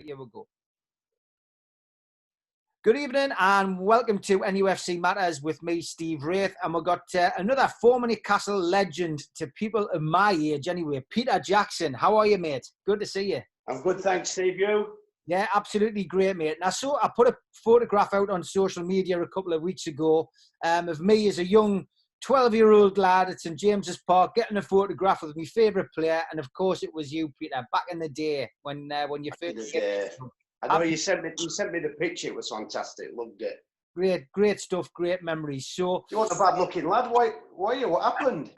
Here we go. Good evening and welcome to NUFC Matters with me, Steve Wraith. And we've got another former Newcastle legend to people of my age anyway, Peter Jackson. How are you, mate? Good to see you. I'm good, thanks, Steve. You? Yeah, absolutely great, mate. Now, so I put a photograph out on social media a couple of weeks ago of me as a young 12-year-old lad at St James's Park getting a photograph with my favourite player. And of course, it was you, Peter, back in the day when you first... I know you sent me the picture. It was fantastic. Loved it. Great stuff. Great memories. So you weren't a bad-looking lad. Why are you? What happened?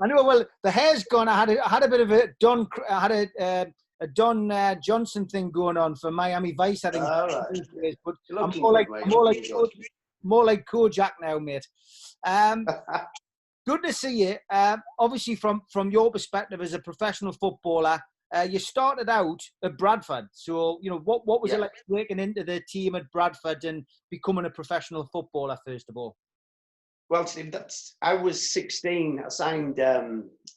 I know. Well, the hair's gone. I had a bit of a Don. I had a Don Johnson thing going on for Miami Vice. I think. All right. But I'm more like Kojak now, mate. Good to see you. Obviously, from your perspective as a professional footballer. You started out at Bradford, so what was it like breaking into the team at Bradford and becoming a professional footballer first of all? Well, Steve, I was 16. I signed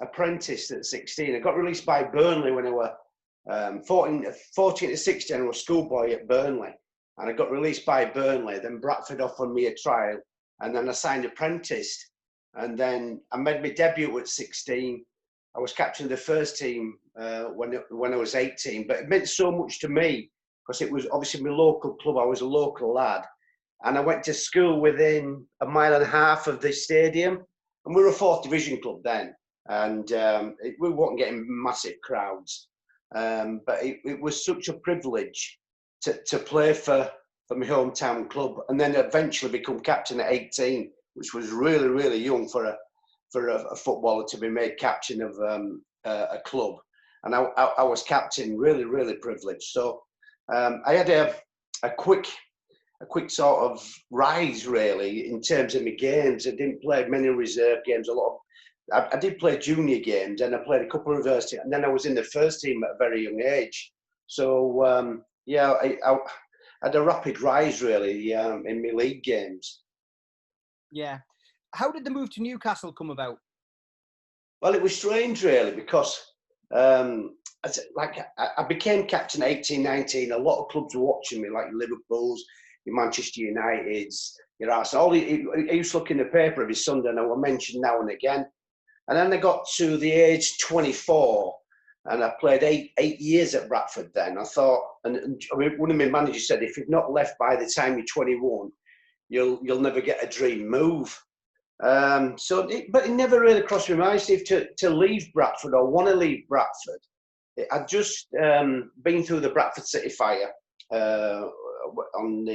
apprentice at 16. I got released by Burnley when I was 14 to 16. I was a schoolboy at Burnley, and I got released by Burnley. Then Bradford offered me a trial, and then I signed apprentice, and then I made my debut at 16. I was captain of the first team when I was 18, but it meant so much to me because it was obviously my local club. I was a local lad, and I went to school within a mile and a half of the stadium, and we were a fourth division club then, and we weren't getting massive crowds, but it was such a privilege to play for my hometown club, and then eventually become captain at 18, which was really, really young for a footballer to be made captain of a club. And I was captain, really, really privileged. So I had a quick sort of rise, really, in terms of my games. I didn't play many reserve games. I did play junior games, and I played a couple of reverse teams. And then I was in the first team at a very young age. So, I had a rapid rise, really, in my league games. Yeah. How did the move to Newcastle come about? Well, it was strange, really, because I became captain at 18, 19. A lot of clubs were watching me, like Liverpool's, your Manchester United's, your Arsenal. He used to look in the paper every Sunday, and I was mentioned now and again. And then I got to the age 24, and I played eight years at Bradford then. I thought, and one of my managers said, if you've not left by the time you're 21, you'll never get a dream move. But it never really crossed my mind, Steve, to leave Bradford or want to leave Bradford. I'd just been through the Bradford City fire on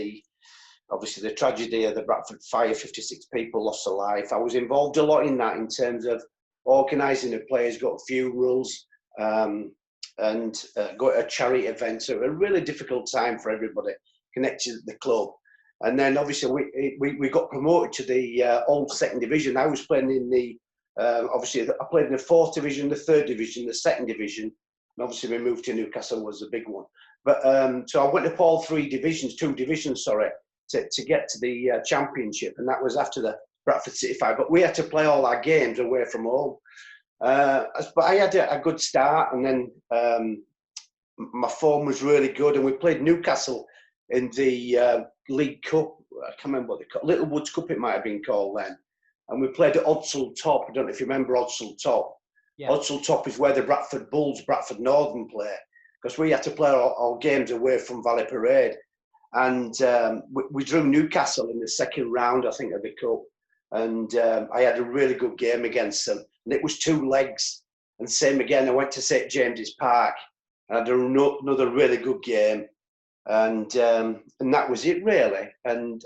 obviously the tragedy of the Bradford fire. 56 people lost their life. I was involved a lot in that in terms of organising the players, got funerals, and got a charity event. So a really difficult time for everybody connected to the club. And then obviously we got promoted to the old second division. I was playing in the obviously I played in the fourth division, the third division, the second division, and obviously we moved to Newcastle was the big one. But so I went up all two divisions, to get to the championship, and that was after the Bradford City fire. But we had to play all our games away from home. But I had a good start, and then my form was really good, and we played Newcastle in the League Cup. I can't remember what they called. Little Woods Cup it might have been called then. And we played at Odsal Top. I don't know if you remember Odsal Top. Yeah. Odsal Top is where the Bradford Bulls, Bradford Northern play. Because we had to play our games away from Valley Parade. And we drew Newcastle in the second round, I think, of the Cup. And I had a really good game against them. And it was 2 legs. And same again, I went to St James's Park. And I had another really good game. And that was it, really. And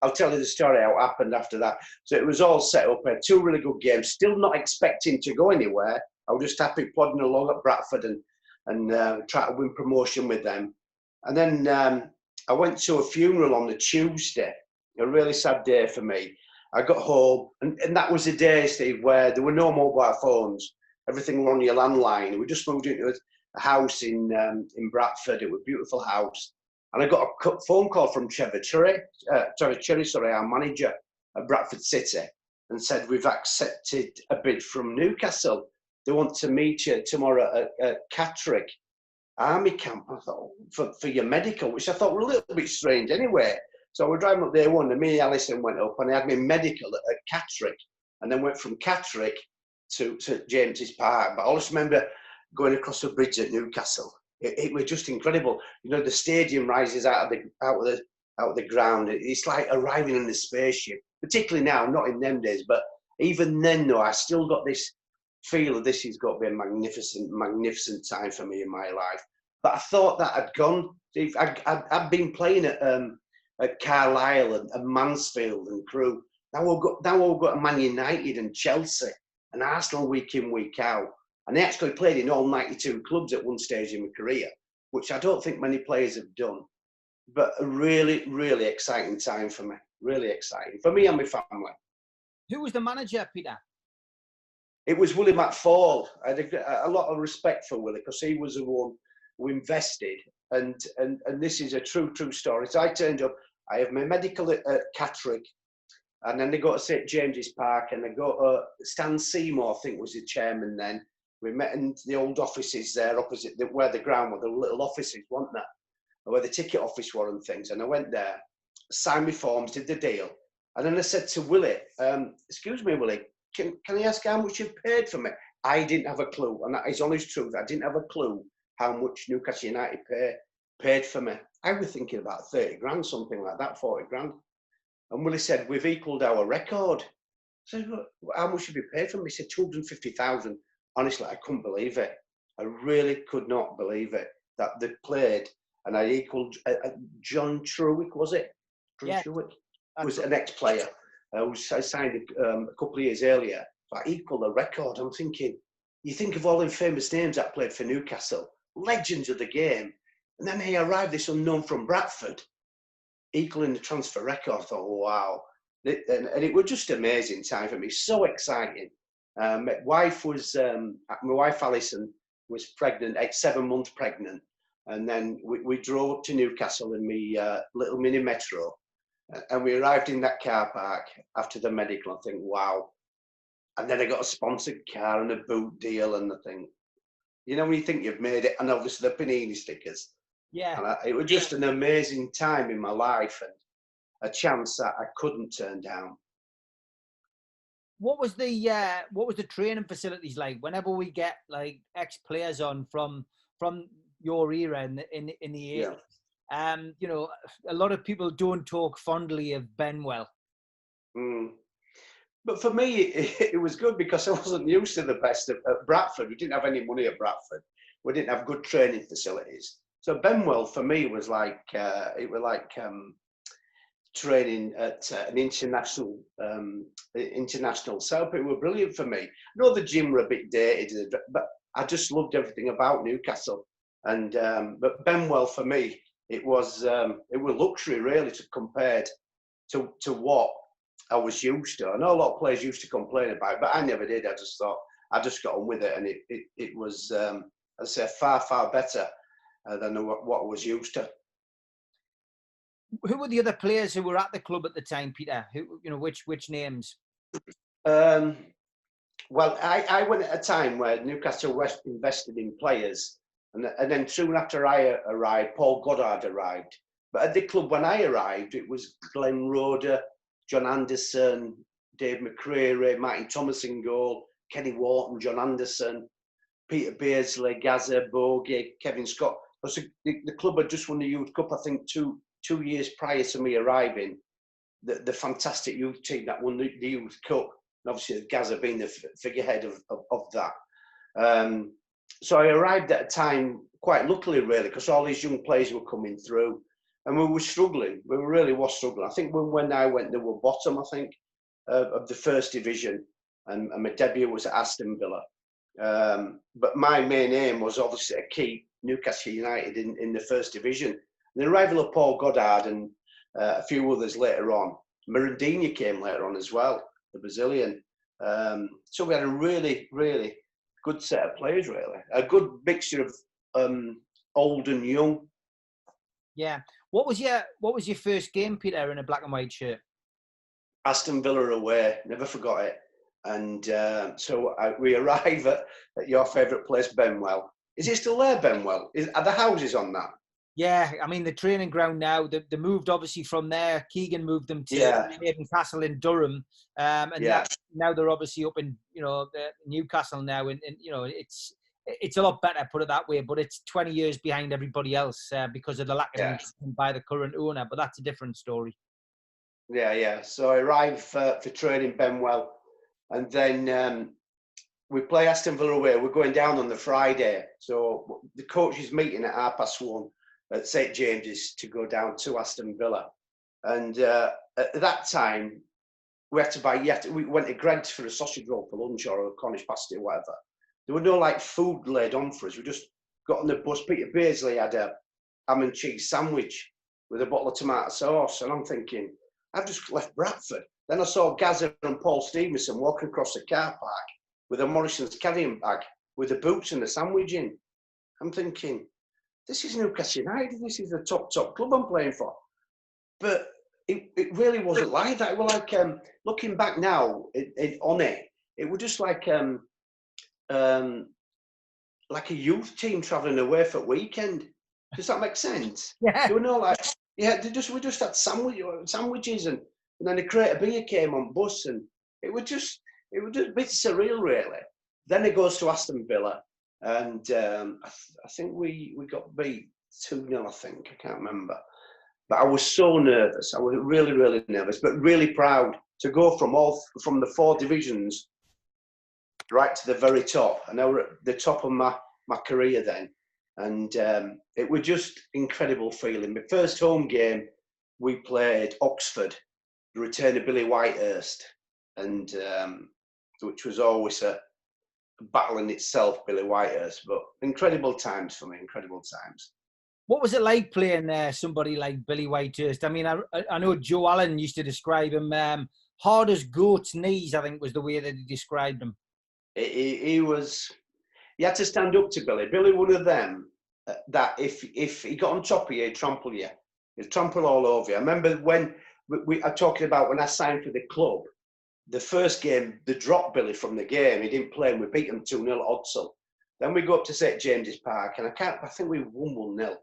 I'll tell you the story how it happened after that. So it was all set up. I had 2 really good games, still not expecting to go anywhere. I was just happy plodding along at Bradford and try to win promotion with them. And then I went to a funeral on the Tuesday, a really sad day for me. I got home, and that was the day, Steve, where there were no mobile phones. Everything was on your landline. We just moved into a house in Bradford. It was a beautiful house. And I got a phone call from Trevor Cherry, our manager at Bradford City, and said, we've accepted a bid from Newcastle. They want to meet you tomorrow at Catterick. army camp. I thought, for your medical, which I thought were a little bit strange anyway. So we're driving up there one, and me and Alison went up, and I had my medical at Catterick, and then went from Catterick to St James's Park. But I always remember going across the bridge at Newcastle. It was just incredible. You know, the stadium rises out of the ground. It's like arriving in a spaceship. Particularly now, not in them days, but even then, though, I still got this feel that this has got to be a magnificent time for me in my life. But I thought that had gone. I'd been playing at Carlisle and Mansfield and Crewe. Now we've got Man United and Chelsea and Arsenal week in, week out. And they actually played in all 92 clubs at one stage in my career, which I don't think many players have done. But a really, really exciting time for me. Really exciting. For me and my family. Who was the manager, Peter? It was Willie McFall. I had a lot of respect for Willie because he was the one who invested. And this is a true story. So I turned up. I have my medical at Catterick. And then they go to St James's Park and they go Stan Seymour, I think was the chairman then. We met in the old offices there opposite where the ground were, the little offices, weren't there? Where the ticket office were and things. And I went there, signed my forms, did the deal. And then I said to Willie, excuse me, Willie, can I ask how much you've paid for me? I didn't have a clue. And that is honest truth. I didn't have a clue how much Newcastle United paid for me. I was thinking about 30 grand, something like that, 40 grand. And Willie said, we've equalled our record. I said, well, how much have you paid for me? He said, 250,000. Honestly, I couldn't believe it. I really could not believe it, that they played. And I equalled John Truick, was it? Yeah. Truick was an ex-player who I signed a couple of years earlier. But I equalled the record. I'm thinking, you think of all the famous names that played for Newcastle, legends of the game. And then he arrived, this unknown from Bradford, equalling the transfer record. I thought, wow. And it was just an amazing time for me. So exciting. My wife Alison was pregnant, 7 months pregnant. And then we drove up to Newcastle in my little mini metro. And we arrived in that car park after the medical. I think, wow. And then I got a sponsored car and a boot deal. And I think, you know, when you think you've made it, and obviously the Panini stickers. Yeah. And it was just an amazing time in my life and a chance that I couldn't turn down. What was the training facilities like? Whenever we get like ex-players on from your era in the 80s, you know, a lot of people don't talk fondly of Benwell. But for me, it was good because I wasn't used to the best at Bradford. We didn't have any money at Bradford. We didn't have good training facilities. So Benwell for me was like training at an international setup. It was brilliant for me. I know the gym were a bit dated, but I just loved everything about Newcastle. And but Benwell for me, it was luxury really to compare to what I was used to. I know a lot of players used to complain about it, but I never did. I just thought I just got on with it, and it was I'd say far better than what I was used to. Who were the other players who were at the club at the time, Peter? Who, you know, which names? Well, I went at a time where Newcastle West invested in players, and then soon after I arrived, Paul Goddard arrived. But at the club when I arrived, it was Glenn Roeder, John Anderson, Dave McCreary, Martin Thomas in goal, Kenny Wharton, John Anderson, Peter Beardsley, Gazza, Bogie, Kevin Scott. The club had just won the Youth Cup, I think, two years prior to me arriving. The fantastic youth team that won the Youth Cup, and obviously Gazza being the figurehead of that. So I arrived at a time quite luckily, really, because all these young players were coming through, and we were struggling. We really was struggling. I think when I went, they were bottom, I think, of the first division, and my debut was at Aston Villa. But my main aim was obviously to keep Newcastle United in the first division. And the arrival of Paul Goddard and a few others later on, Mirandinha came later on as well, the Brazilian. So we had a really, really good set of players, really. A good mixture of old and young. Yeah. What was your first game, Peter, in a black and white shirt? Aston Villa away, never forgot it. And so we arrive at your favourite place, Benwell. Is it still there, Benwell? Are the houses on that? Yeah, I mean, the training ground now, they moved obviously from there. Keegan moved them to Newcastle in Durham. And now they're obviously up in, Newcastle now. And it's a lot better, put it that way, but it's 20 years behind everybody else because of the lack of investment by the current owner. But that's a different story. Yeah. So I arrived for training Benwell, and then we play Aston Villa away. We're going down on the Friday. So the coaches meeting at 1:30 at St James's to go down to Aston Villa. And at that time, we had to buy, we went to Greg's for a sausage roll for lunch or a Cornish pasty or whatever. There were no like food laid on for us. We just got on the bus. Peter Beardsley had a ham and cheese sandwich with a bottle of tomato sauce. And I'm thinking, I've just left Bradford. Then I saw Gazza and Paul Stevenson walking across the car park with a Morrison's carrying bag with the boots and the sandwich in. I'm thinking, this is Newcastle United. This is the top club I'm playing for. But it really wasn't like that. It was like, looking back now on it, it was just like a youth team travelling away for a weekend. Does that make sense? Yeah. There were no like, we just had sandwiches and then a crate of beer came on bus, and it was just a bit surreal, really. Then it goes to Aston Villa, and I think we got beat 2-0, I think. I can't remember. But I was so nervous. I was really, really nervous, but really proud to go from the 4 divisions right to the very top. And I was at the top of my career then. And it was just incredible feeling. My first home game, we played Oxford, the return of Billy Whitehurst, and which was always a battle in itself, Billy Whitehurst. But incredible times for me, incredible times. What was it like playing somebody like Billy Whitehurst? I mean, I know Joe Allen used to describe him hard as goat's knees, I think was the way that he described him. He had to stand up to Billy. Billy, one of them that if he got on top of you, he'd trample you. He'd trample all over you. I remember when we are talking about when I signed for the club, the first game, they dropped Billy from the game. He didn't play and we beat him 2-0 at Odsall. Then we go up to St James's Park and I think we won 1-0.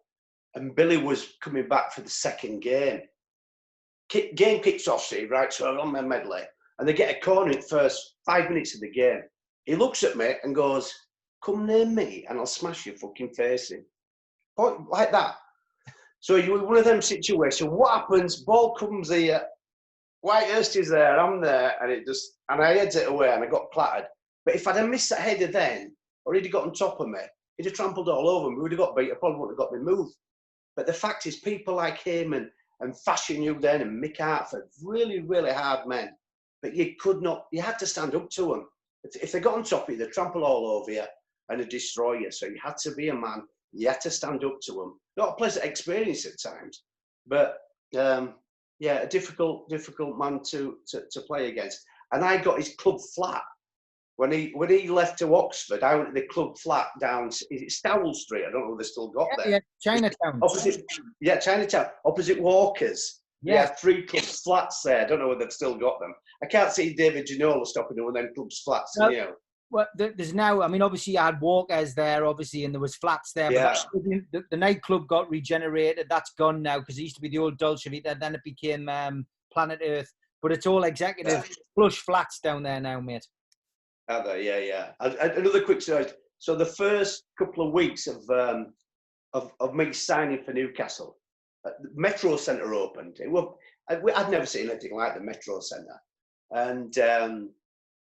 And Billy was coming back for the second game. Game kicks off, Steve, right? So I'm on my medley. And they get a corner in the first 5 minutes of the game. He looks at me and goes, come near me and I'll smash your fucking face in. Like that. So you were one of them situations. What happens? Ball comes here. Whitehurst is there. I'm there. And I heads it away and I got clattered. But if I'd have missed that header then, or he'd have got on top of me, he'd have trampled all over me. We'd have got beat. I probably wouldn't have got me moved. But the fact is, people like him and Fashion You then and Mick Hartford, really, really hard men. But you had to stand up to them. If they got on top of you, they'd trample all over you and they'd destroy you. So you had to be a man. You had to stand up to them. Not a pleasant experience at times, but a difficult man to play against. And I got his club flat. When he left to Oxford, I went to the club flat down, is it Stowell Street? I don't know if they still got there. Yeah, Chinatown. Chinatown, opposite Walker's. Yeah, 3 club flats there. I don't know whether they've still got them. I can't see David Ginola stopping one of them club's flats. No. Well, there's now, I mean, obviously you had Walker's there, obviously, and there was flats there. Yeah. But the nightclub got regenerated. That's gone now because it used to be the old Dolce Vita. Then it became Planet Earth. But it's all executive plush flats down there now, mate. Are they? Yeah. Another quick story. So the first couple of weeks of me signing for Newcastle, the Metro Centre opened. I'd never seen anything like the Metro Centre, and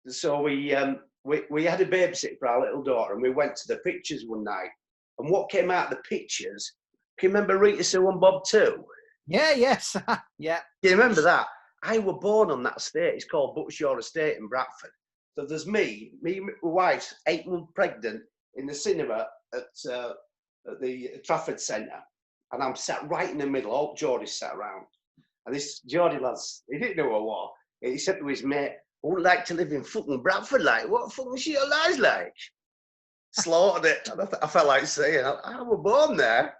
so we had a babysitter for our little daughter, and we went to the pictures one night. And what came out of the pictures? Can you remember Rita Sue and Bob too? Yeah. Yes. Yeah. Do you remember that? I was born on that estate. It's called Buckshaw Estate in Bradford. So there's me, my wife's 8 months pregnant in the cinema at the Trafford Centre. And I'm sat right in the middle, all Geordie's sat around. And this Geordie lads, he didn't know who I was. He said to his mate, I would like to live in fucking Bradford, like, what fucking shit your lives like? Slaughtered it. And I felt like saying, I was born there.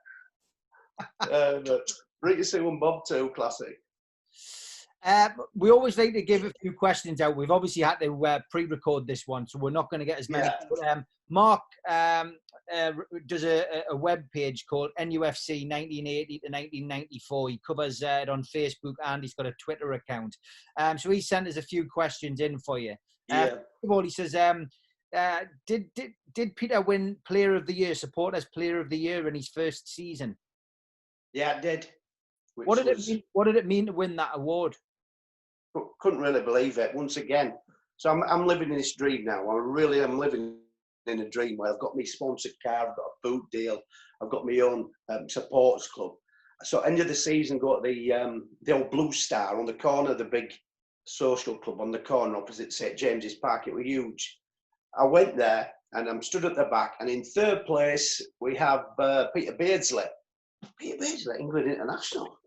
Rita Sue and Bob too, classic. We always like to give a few questions out. We've obviously had to pre-record this one, so we're not going to get as many. Yeah. But, Mark does a web page called NUFC 1980 to 1994. He covers it on Facebook and he's got a Twitter account. So he sent us a few questions in for you. First of all, he says, did Peter win Player of the Year, Supporters Player of the Year in his first season? Yeah, it did. What did it mean to win that award? Couldn't really believe it. Once again, so I'm living in this dream now. I'm living in a dream where I've got my sponsored car, I've got a boot deal, I've got my own supporters club. So end of the season, go to the old Blue Star on the corner of the big social club on the corner opposite St James's Park. It was huge. I went there and I'm stood at the back, and in third place we have Peter Beardsley. Peter Beardsley, England international.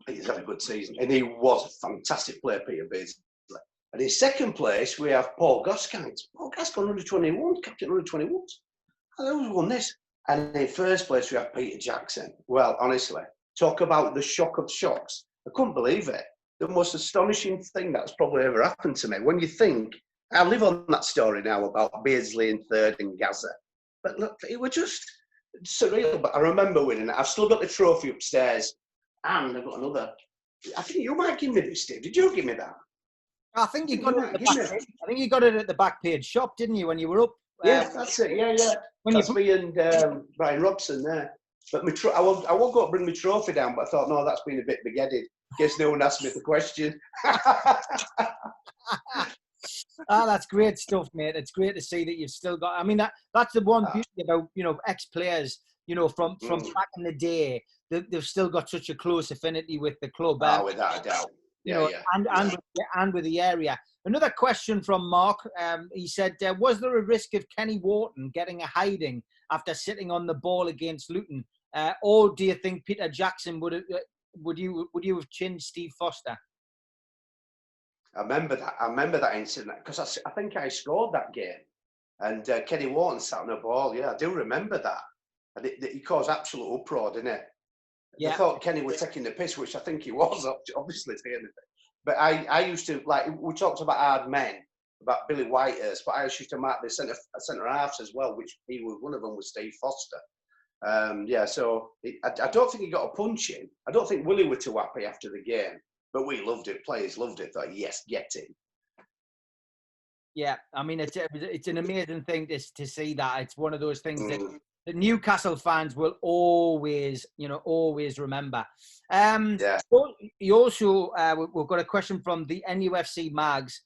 He's had a good season, and he was a fantastic player, Peter Beardsley. And in second place, we have Paul Gascoigne. Paul Gascoigne, under 21, captain under 21. Who's won this? And in first place, we have Peter Jackson. Well, honestly, talk about the shock of shocks. I couldn't believe it. The most astonishing thing that's probably ever happened to me. When you think, I live on that story now about Beardsley in third and Gazza. But look, it was just surreal. But I remember winning it. I've still got the trophy upstairs. And I've got another. I think you might give me this, Steve. Did you give me that? I think you got it at the back. I think you got it at the back page shop, didn't you, when you were up? Yeah, that's it. Yeah. That's me and Brian Robson there. But I won't go bring my trophy down, but I thought, no, that's been a bit big-headed. In case no one asked me the question. That's great stuff, mate. It's great to see that you've still got. I mean, that's the one beauty about ex-players. From back in the day, they've still got such a close affinity with the club. Without a doubt. And with the area. Another question from Mark. He said, was there a risk of Kenny Wharton getting a hiding after sitting on the ball against Luton, or do you think Peter Jackson would you have chinned Steve Foster? I remember that incident because I think I scored that game, and Kenny Wharton sat on the ball. Yeah, I do remember that. And he caused absolute uproar, didn't it? Yeah. I thought Kenny was taking the piss, which I think he was, obviously. But I used to, we talked about hard men, about Billy Whitehurst, but I used to mark the centre halves as well, which one of them was Steve Foster. So I don't think he got a punch in. I don't think Willie were too happy after the game, but we loved it. Players loved it. Thought, yes, get him. Yeah, I mean, it's an amazing thing to see that. It's one of those things that the Newcastle fans will always remember. You also, we've got a question from the NUFC Mags.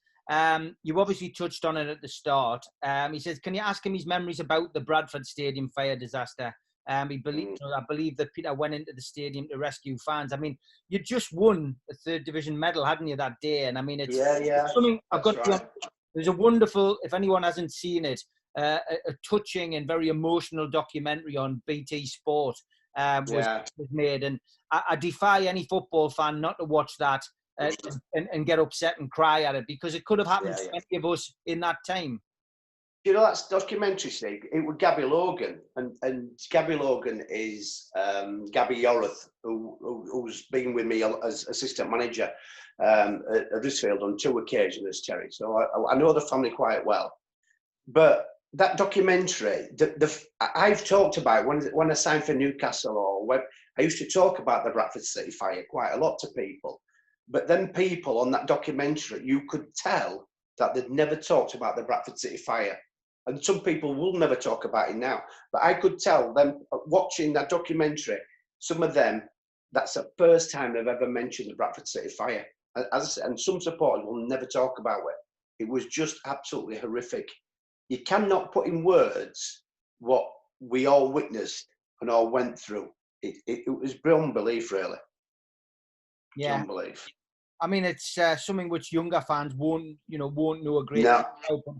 You've obviously touched on it at the start. He says, can you ask him his memories about the Bradford Stadium fire disaster? I believe that Peter went into the stadium to rescue fans. I mean, you just won a third division medal, hadn't you, that day? And I mean, it's something I've got to. There's a wonderful, if anyone hasn't seen it, a touching and very emotional documentary on BT Sport was made, and I defy any football fan not to watch that and get upset and cry at it, because it could have happened to any of us in that time. You know, that's documentary, Steve. It was Gabby Logan, and Gabby Logan is Gabby Yorath, who's been with me as assistant manager at Huddersfield on 2 occasions, Terry. So I know the family quite well. But that documentary, I've talked about when I signed for Newcastle, or when I used to talk about the Bradford City fire quite a lot to people. But then people on that documentary, you could tell that they'd never talked about the Bradford City fire. And some people will never talk about it now. But I could tell them, watching that documentary, some of them, that's the first time they've ever mentioned the Bradford City fire. As I said, and some supporters will never talk about it. It was just absolutely horrific. You cannot put in words what we all witnessed and all went through. It was beyond belief, really. Yeah. Beyond belief. I mean, it's something which younger fans won't know a great deal about.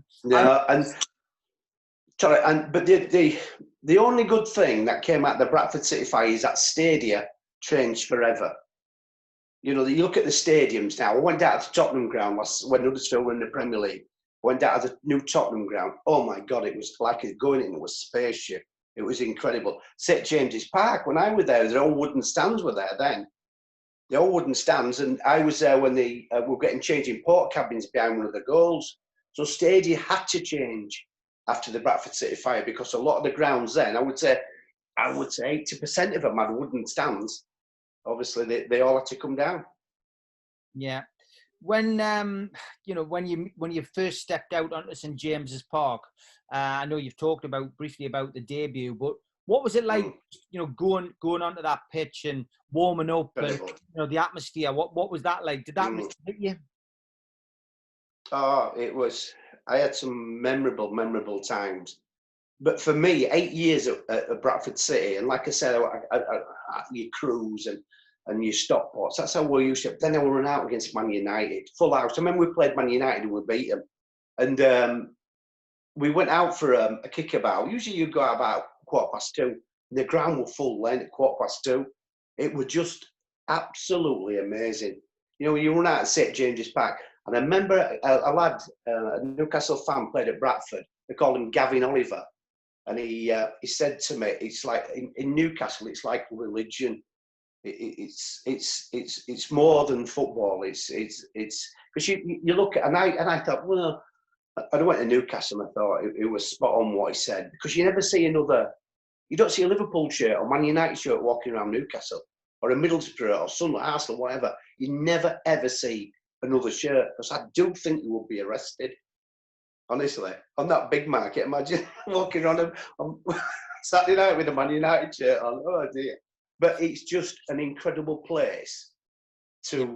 But the only good thing that came out of the Bradford City fire is that stadia changed forever. You know, you look at the stadiums now. I went out to Tottenham ground when Huddersfield were in the Premier League. Went out to the new Tottenham ground. Oh my God, it was like going into a spaceship. It was incredible. St James's Park, when I was there all wooden stands were there then. the old wooden stands, and I was there when they were getting changing port cabins behind one of the goals. So stadia had to change after the Bradford City fire, because a lot of the grounds then, I would say 80% of them had wooden stands. Obviously, they all had to come down. Yeah. When when you first stepped out onto St James's Park, I know you've talked briefly about the debut, but what was it like, going onto that pitch and warming up, and the atmosphere? What was that like? Did that hit you? Oh, it was. I had some memorable times. But for me, 8 years at Bradford City, and like I said, your crews and your Stockports, that's how we used to. Then I will run out against Man United, full house. I remember we played Man United and we beat them. And we went out for a kickabout. Usually you go out about 2:15. The ground was full then at 2:15. It was just absolutely amazing. When you run out of St James's Park. And I remember a lad, a Newcastle fan, played at Bradford. They called him Gavin Oliver. And he said to me, it's like in Newcastle, it's like religion. It's more than football. It's because you look at, and I thought, well, I went to Newcastle and I thought it was spot on what he said, because you never see you don't see a Liverpool shirt or Man United shirt walking around Newcastle, or a Middlesbrough or Sunderland, Arsenal, whatever. You never ever see another shirt, because I do think you will be arrested. Honestly, on that big market, imagine walking around on Saturday night with a Man United shirt on. Oh dear! But it's just an incredible place to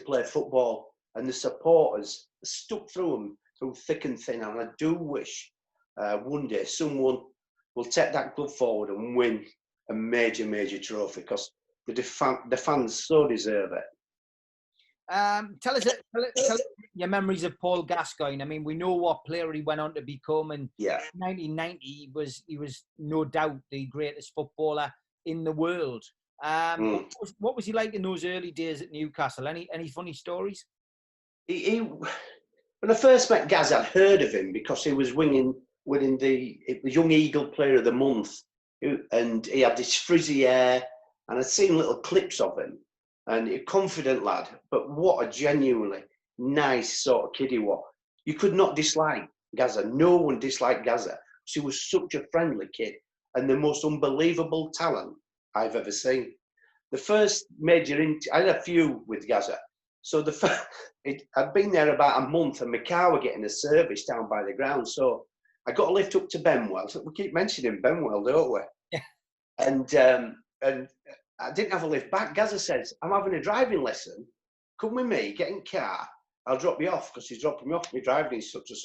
play football, and the supporters stuck through them through thick and thin. And I do wish one day someone will take that club forward and win a major trophy, because the fans so deserve it. Tell us your memories of Paul Gascoigne. I mean, we know what player he went on to become, and in 1990 he was no doubt the greatest footballer in the world. What was he like in those early days at Newcastle? Any funny stories? When I first met Gazza, I'd heard of him because he was winning the Young Eagle Player of the Month, and he had this frizzy hair, and I'd seen little clips of him. And a confident lad, but what a genuinely nice sort of kid he was. You could not dislike Gazza. No one disliked Gazza. He was such a friendly kid and the most unbelievable talent I've ever seen. The first major, I had a few with Gazza. So I'd been there about a month, and my car were getting a service down by the ground. So I got a lift up to Benwell. So we keep mentioning Benwell, don't we? Yeah. And I didn't have a lift back. Gazza says, I'm having a driving lesson. Come with me, get in car. I'll drop you off, because he's dropping me off, my driving instructor.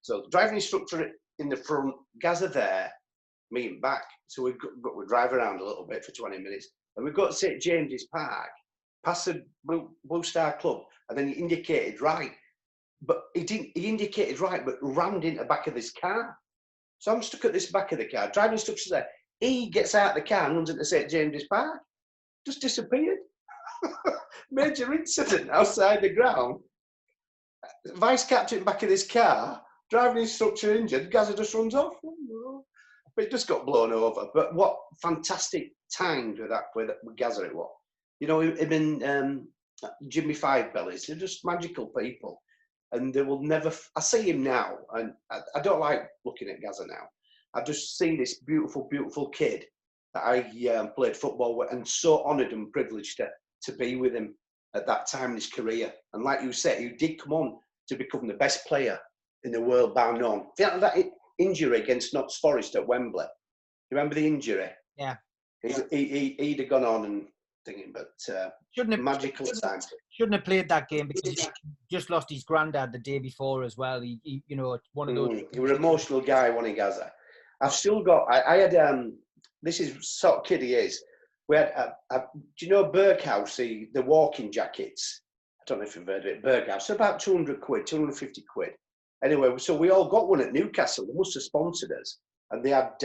So driving instructor in the front, Gazza there, me and back. So we drive around a little bit for 20 minutes. And we got to St James's Park, past the Blue Star Club, and then he indicated right. But he indicated right, but rammed into the back of this car. So I'm stuck at this back of the car. Driving instructor's there. He gets out of the car and runs into St James's Park. Just disappeared. Major incident outside the ground. Vice captain back of this car, driving instructor injured, Gazza just runs off. But it just got blown over. But what fantastic times with Gazza it was. Him and Jimmy Five Bellies, they're just magical people. And they will never, I see him now, and I don't like looking at Gazza now. I just see this beautiful kid that I played football with, and so honoured and privileged to be with him at that time in his career. And like you said, he did come on to become the best player in the world, bar none. That injury against Notts Forest at Wembley, you remember the injury? Yeah. He'd have gone on and thinking, but magical times. Shouldn't have played that game, because he just lost his granddad the day before as well. He one of those. He was an emotional guy, wasn't he, Gazza? I've still got. I had. This is sort of kid he is. We had. Do you know Berghaus, the walking jackets? I don't know if you've heard of it. Berghaus, so about 200 quid, 250 quid. Anyway, so we all got one at Newcastle. They must have sponsored us, and they had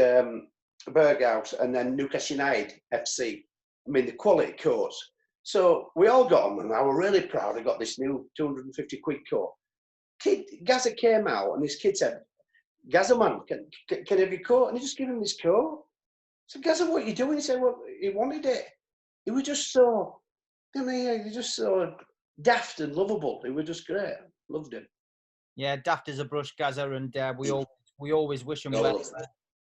Berghaus and then Newcastle United FC. I mean, the quality coats. So we all got them, and I was really proud. I got this new 250 quid coat. Gazza came out, and this kid said, Gazza, man, can I have your coat? And he just gave him this coat. So Gazza, what are you doing? He said, well, he wanted it. He was just so, I mean, they're just so daft and lovable. They were just great. Loved him. Yeah, daft as a brush, Gazza, and we always wish him well.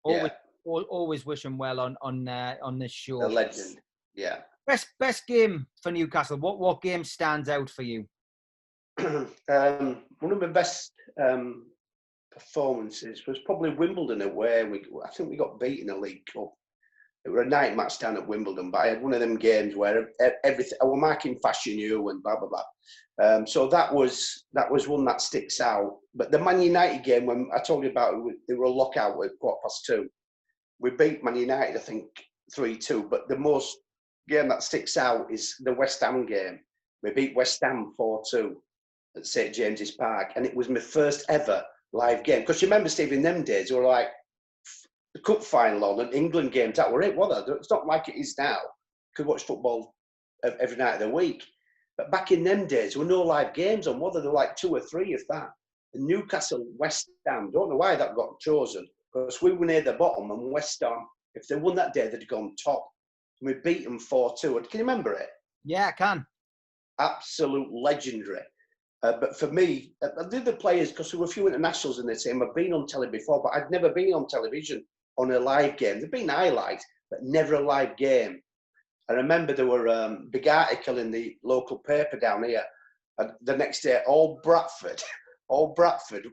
Always, always wish him well on this show. A legend. Yeah. Best game for Newcastle. What game stands out for you? One of my best performances was probably Wimbledon away. I think we got beat in the League Cup. It was a night match down at Wimbledon, but I had one of them games where everything, I was marking Fashion You and blah blah blah. So that was one that sticks out. But the Man United game, when I told you about it, they were a lockout at 2:15. We beat Man United, I think 3-2. But the most game that sticks out is the West Ham game. We beat West Ham 4-2 at St James's Park, and it was my first ever live game. Because you remember, Steve, in them days, they were like the cup final on and England games. That were it, was it? It's not like it is now. You could watch football every night of the week. But back in them days, there were no live games on. Whether they're like 2 or 3, if that. And Newcastle, West Ham, don't know why that got chosen, because we were near the bottom, and West Ham, if they won that day, they'd gone top. And we beat them 4-2. Can you remember it? Yeah, I can. Absolute legendary. But for me, the other players, because there were a few internationals in the team, I've been on telly before, but I'd never been on television on a live game. There've been highlights, but never a live game. I remember there were a big article in the local paper down here. The next day, all Bradford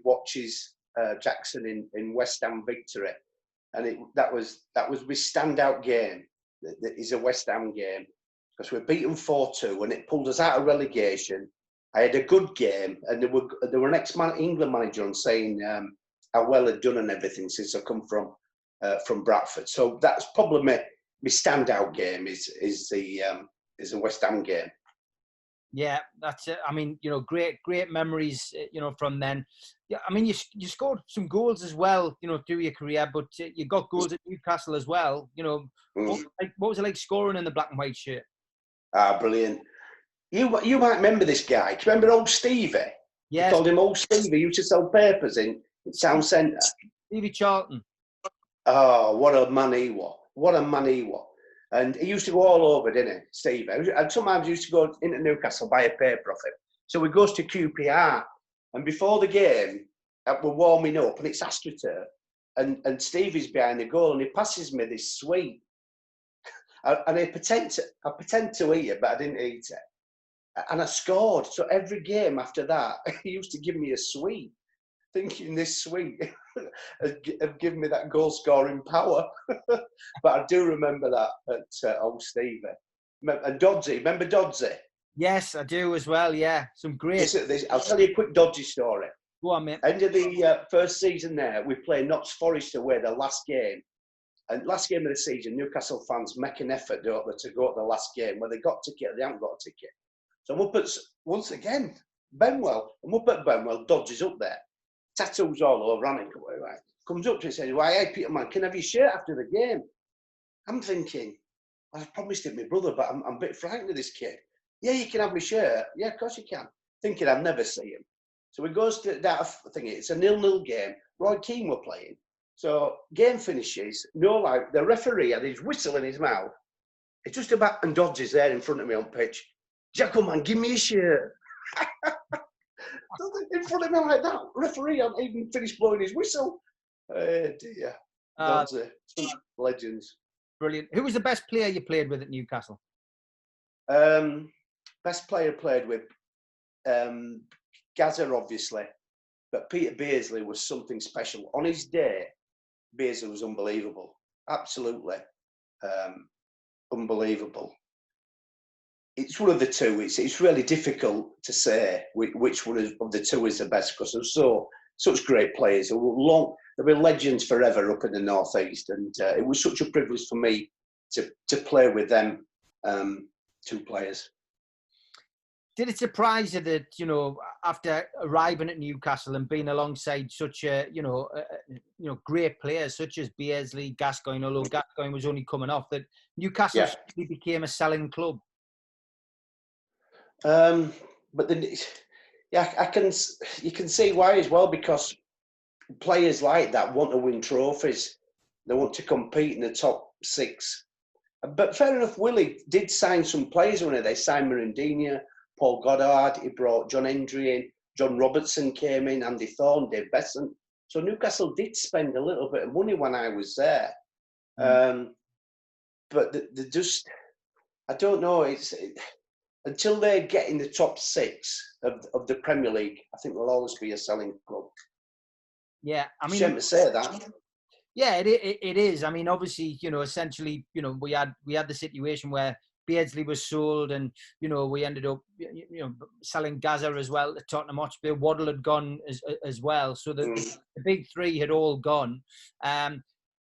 watches Jackson in West Ham victory, and that was my standout game. That is a West Ham game, because we beat them 4-2, and it pulled us out of relegation. I had a good game, and there were an ex-England manager on saying how well I'd done and everything since I come from Bradford. So that's probably my standout game is the West Ham game. Yeah, that's it. I mean, great memories, from then. Yeah, I mean, you scored some goals as well, through your career, but you got goals at Newcastle as well. What was it like scoring in the black and white shirt? Ah, brilliant. You might remember this guy. Do you remember old Stevie? Yes. You called him old Stevie. He used to sell papers in Town Centre. Stevie Charlton. Oh, what a man he was. What a man he was. And he used to go all over, didn't he, Stevie? And sometimes he used to go into Newcastle, buy a paper off him. So he goes to QPR. And before the game, we're warming up, and it's AstroTurf. And Stevie's behind the goal, and he passes me this sweet. And I pretend to eat it, but I didn't eat it. And I scored. So every game after that, he used to give me a sweet, thinking this sweet have given me that goal-scoring power. But I do remember that at old Stevie. And Dodsey, remember Dodsey? Yes, I do as well, yeah. Some great... I'll tell you a quick Dodsey story. Go on, mate. End of the first season there, we played Notts Forest away, the last game. And last game of the season, Newcastle fans make an effort, don't they, to go to the last game. Where they got a ticket, they haven't got a ticket. So I'm up at, once again, Benwell. I'm up at Benwell, Dodge is up there. Tattoos all over, and comes up to me and says, "Why, hey, Peter, man, can I have your shirt after the game?" I'm thinking, I've promised it my brother, but I'm a bit frightened of this kid. "Yeah, you can have my shirt." "Yeah, of course you can." Thinking I'd never see him. So he goes to that thing. It's a 0-0 game. Roy Keane were playing. So game finishes. The referee had his whistle in his mouth. It's just about, and Dodds is there in front of me on pitch. "Jacko, man, give me a shirt." In front of me like that. Referee hadn't even finished blowing his whistle. Oh dear. Dodds, legends. Brilliant. Who was the best player you played with at Newcastle? Best player played with? Gazza, obviously. But Peter Beardsley was something special. On his day, Beardsley was unbelievable. Absolutely unbelievable. It's one of the two. It's really difficult to say which one of the two is the best, because they're such great players. They'll be legends forever up in the North East, and it was such a privilege for me to play with them two players. Did it surprise you that, after arriving at Newcastle and being alongside such great players such as Beardsley, Gascoigne, although Gascoigne was only coming off, that Newcastle became a selling club? But then, you can see why as well, because players like that want to win trophies. They want to compete in the top 6. But fair enough, Willie did sign some players when they signed Morandinha, Paul Goddard, he brought John Hendry in, John Robertson came in, Andy Thorne, Dave Besson. So Newcastle did spend a little bit of money when I was there. But they just, I don't know, until they get in the top 6 of the Premier League, I think they'll always be a selling club. Yeah, I mean, shame to say that. Yeah, it is. I mean, obviously, essentially, we had the situation where Beardsley was sold, and we ended up, selling Gazza as well to Tottenham Hotspur. Waddle had gone as well, so the big three had all gone.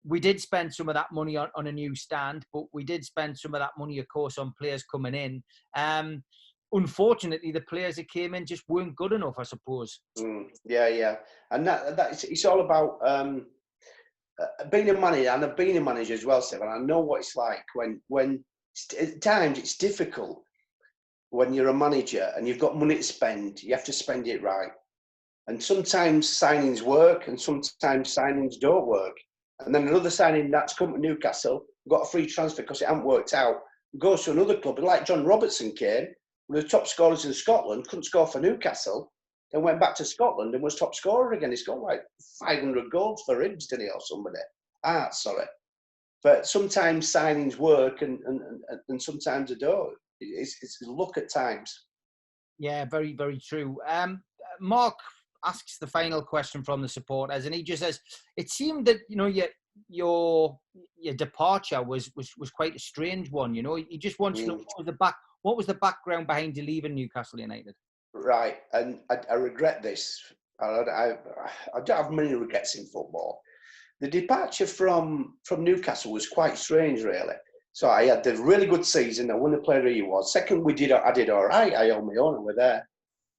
We did spend some of that money on a new stand, but we did spend some of that money, of course, on players coming in. Unfortunately, the players that came in just weren't good enough, I suppose. Yeah, and it's all about being a manager, and I've been a manager as well, Steve, and I know what it's like when at times it's difficult when you're a manager and you've got money to spend. You have to spend it right, and sometimes signings work, and sometimes signings don't work. And then another signing that's come to Newcastle, got a free transfer because it hasn't worked out, goes to another club. Like John Robertson came, one of the top scorers in Scotland, couldn't score for Newcastle, then went back to Scotland and was top scorer again. He's got like 500 goals for Hibs, didn't he, or somebody? Sorry. But sometimes signings work and sometimes they don't. It's luck at times. Yeah, very, very true. Mark asks the final question from the supporters, and he just says, it seemed that, your departure was quite a strange one. He just wants to know what was the background behind you leaving Newcastle United? Right, and I regret this. I don't have many regrets in football. The departure from Newcastle was quite strange, really. So I had a really good season. I won the Player of the Year award. Second, I did all right. I held my own. I was there.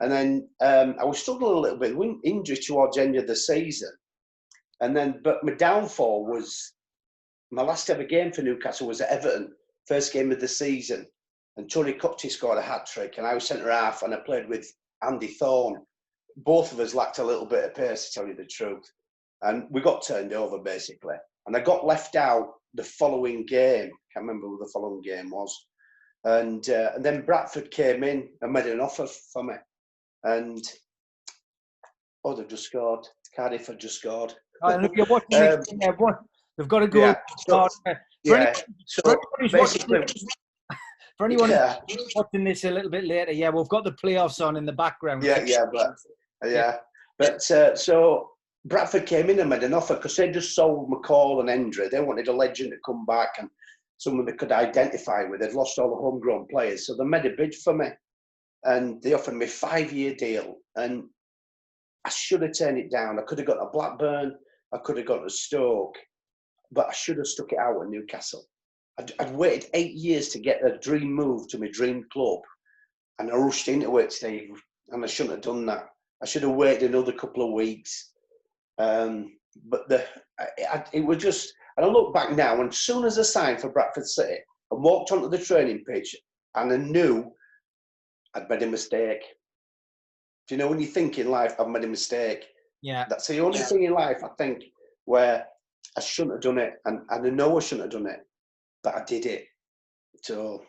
And then I was struggling a little bit with injury towards the end of the season. But my downfall was my last ever game for Newcastle was at Everton, first game of the season. And Tony Cupty scored a hat-trick, and I was centre-half, and I played with Andy Thorne. Both of us lacked a little bit of pace, to tell you the truth. And we got turned over, basically. And I got left out the following game. I can't remember who the following game was. And then Bradford came in and made an offer for me. And, they've just scored. Cardiff have just scored. And if you're watching they've got to go. For anyone who's watching this a little bit later, we've got the playoffs on in the background. So Bradford came in and made an offer because they just sold McCall and Hendry. They wanted a legend to come back and someone they could identify with. They'd lost all the homegrown players, so they made a bid for me, and they offered me a 5-year deal. And I should have turned it down. I could have got a Blackburn, I could have got a Stoke, but I should have stuck it out at Newcastle. I'd waited 8 years to get a dream move to my dream club, and I rushed into it, Steve, and I shouldn't have done that. I should have waited another couple of weeks. But it was just, and I look back now, and as soon as I signed for Bradford City, I walked onto the training pitch, and I knew I'd made a mistake. Do you know when you think in life, I've made a mistake? Yeah. That's the only thing in life, I think, where I shouldn't have done it, and I know I shouldn't have done it, but I did it. So,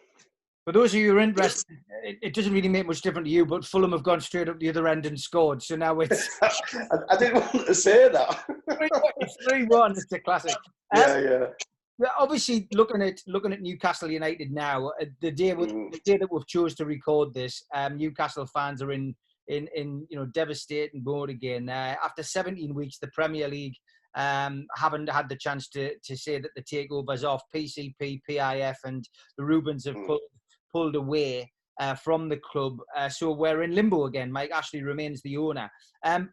for those of you who are interested, it doesn't really make much difference to you, but Fulham have gone straight up the other end and scored. So now it's... I didn't want to say that. It's 3-1. It's a classic. Yeah. Obviously, looking at Newcastle United now, the day that we've chose to record this, Newcastle fans are in devastating mode again. After 17 weeks, the Premier League haven't had the chance to say that the takeover's off. PCP, PIF, and the Rubens have pulled away from the club. So we're in limbo again. Mike Ashley remains the owner.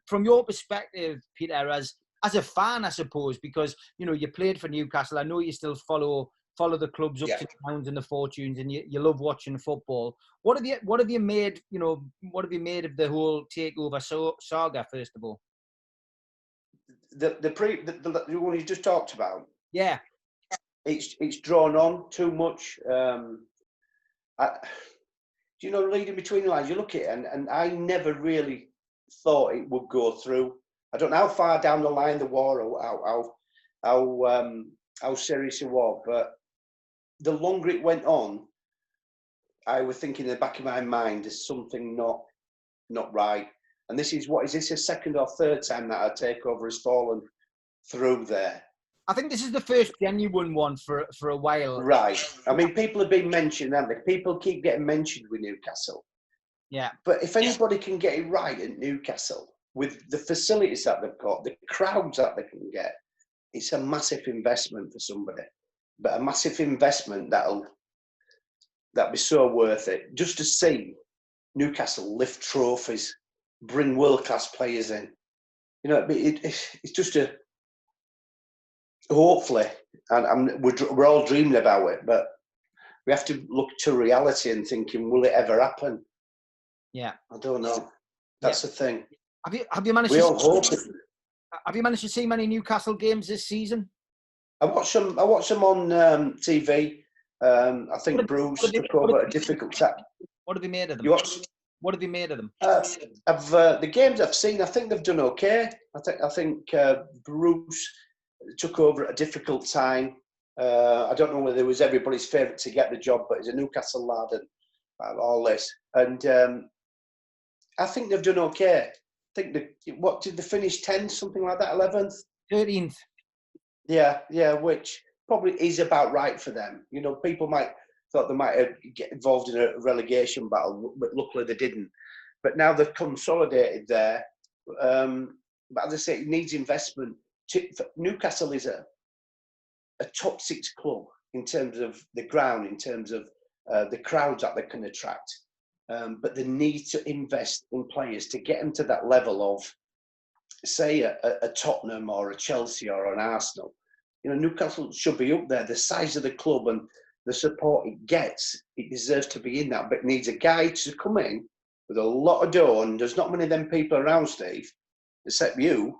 From your perspective, Peter, as a fan, I suppose, because you played for Newcastle. I know you still follow the club's ups and downs and the fortunes, and you love watching football. What have you made? What have you made of the whole takeover saga? First of all, the one you just talked about. Yeah, it's drawn on too much. Reading between the lines, you look at it, and I never really thought it would go through. I don't know how far down the line the war or how serious it was, but the longer it went on, I was thinking in the back of my mind, there's something not right. And this is a second or third time that our takeover has fallen through there? I think this is the first genuine one for a while. Right. I mean, people have been mentioned, haven't they? People keep getting mentioned with Newcastle. Yeah. But if anybody can get it right at Newcastle, with the facilities that they've got, the crowds that they can get, it's a massive investment for somebody. But a massive investment that'll be so worth it. Just to see Newcastle lift trophies, bring world-class players in. You know, it's just a... Hopefully, and we're all dreaming about it, but we have to look to reality and thinking, will it ever happen? Yeah, I don't know. That's the thing. Have you managed? We all hope. Have you managed to see many Newcastle games this season? I watched them on TV. I think Bruce took over at a difficult time. What have they made of them? What have they made of them? The games I've seen, I think they've done okay. I think Bruce took over at a difficult time. I don't know whether it was everybody's favourite to get the job, but he's a Newcastle lad and all this. And I think they've done okay. I think what did they finish? 10th, something like that, 11th? 13th. Yeah, which probably is about right for them. You know, people thought they might get involved in a relegation battle, but luckily they didn't. But now they've consolidated there. But as I say, it needs investment. Newcastle is a top 6 club in terms of the ground, in terms of the crowds that they can attract. But they need to invest in players to get them to that level of, say, a Tottenham or a Chelsea or an Arsenal. You know, Newcastle should be up there. The size of the club and the support it gets, it deserves to be in that. But it needs a guy to come in with a lot of dough, and there's not many of them people around, Steve, except you,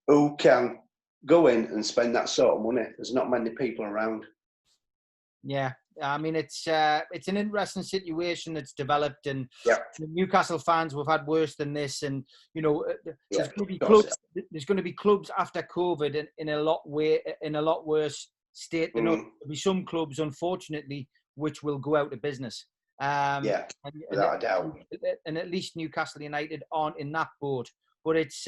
who can go in and spend that sort of money. There's not many people around. Yeah, I mean, it's an interesting situation that's developed, and Newcastle fans we've had worse than this, and you know, there's going to be clubs. There's going to be clubs after COVID in a lot worse state than others. There'll be some clubs, unfortunately, which will go out of business. Without a doubt. And at least Newcastle United aren't in that boat. But it's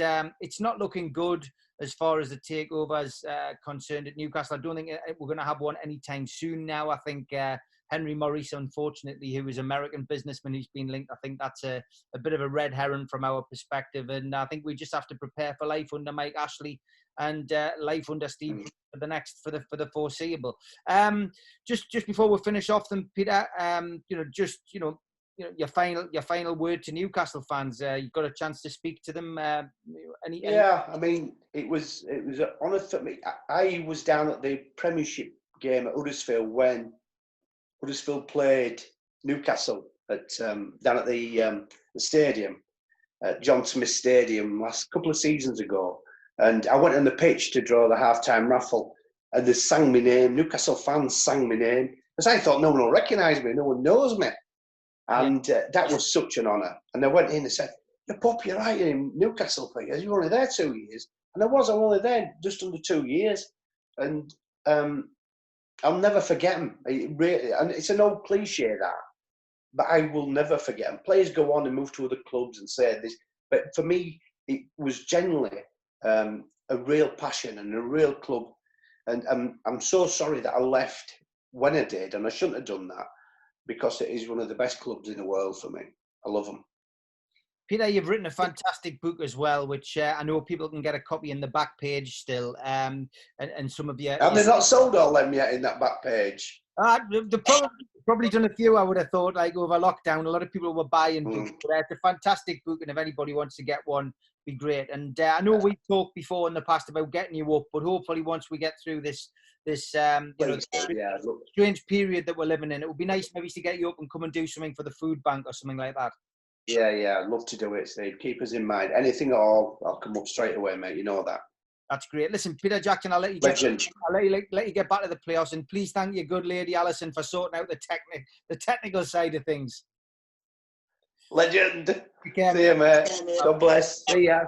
not looking good as far as the takeover is concerned at Newcastle. I don't think we're going to have one anytime soon now. I think Henry Maurice, unfortunately, who is an American businessman who's been linked, I think that's a bit of a red herring from our perspective. And I think we just have to prepare for life under Mike Ashley and life under Steve for the foreseeable. Just before we finish off, then, Peter, your final word to Newcastle fans. You got a chance to speak to them. I mean, it was an honour for me. I was down at the Premiership game at Huddersfield when Huddersfield played Newcastle down at the stadium, John Smith Stadium, last couple of seasons ago. And I went on the pitch to draw the half-time raffle, and they sang my name. Newcastle fans sang my name because I thought no one will recognise me, no one knows me. And that was such an honour. And I went in and said, "You're popular, right, in Newcastle, Peter? You were only there 2 years." And I'm only there just under 2 years. And I'll never forget them. And it's an old cliche, that. But I will never forget them. Players go on and move to other clubs and say this. But for me, it was genuinely a real passion and a real club. And I'm so sorry that I left when I did, and I shouldn't have done that, because it is one of the best clubs in the world for me. I love them. Peter, you've written a fantastic book as well, which I know people can get a copy in the back page still. And some of you... Have they not sold all them yet in that back page? They've probably done a few, I would have thought, like over lockdown. A lot of people were buying books. It's a fantastic book, and if anybody wants to get one, be great. And I know we've talked before in the past about getting you up, but hopefully once we get through this strange period that we're living in, it would be nice maybe to get you up and come and do something for the food bank or something like that. Yeah, I'd love to do it, Steve. Keep us in mind. Anything at all, I'll come up straight away, mate. You know that. That's great. Listen, Peter Jackson, I'll let you get back to the playoffs, and please thank your good lady Alison for sorting out the technical side of things. Legend. See you, mate. God bless. See ya.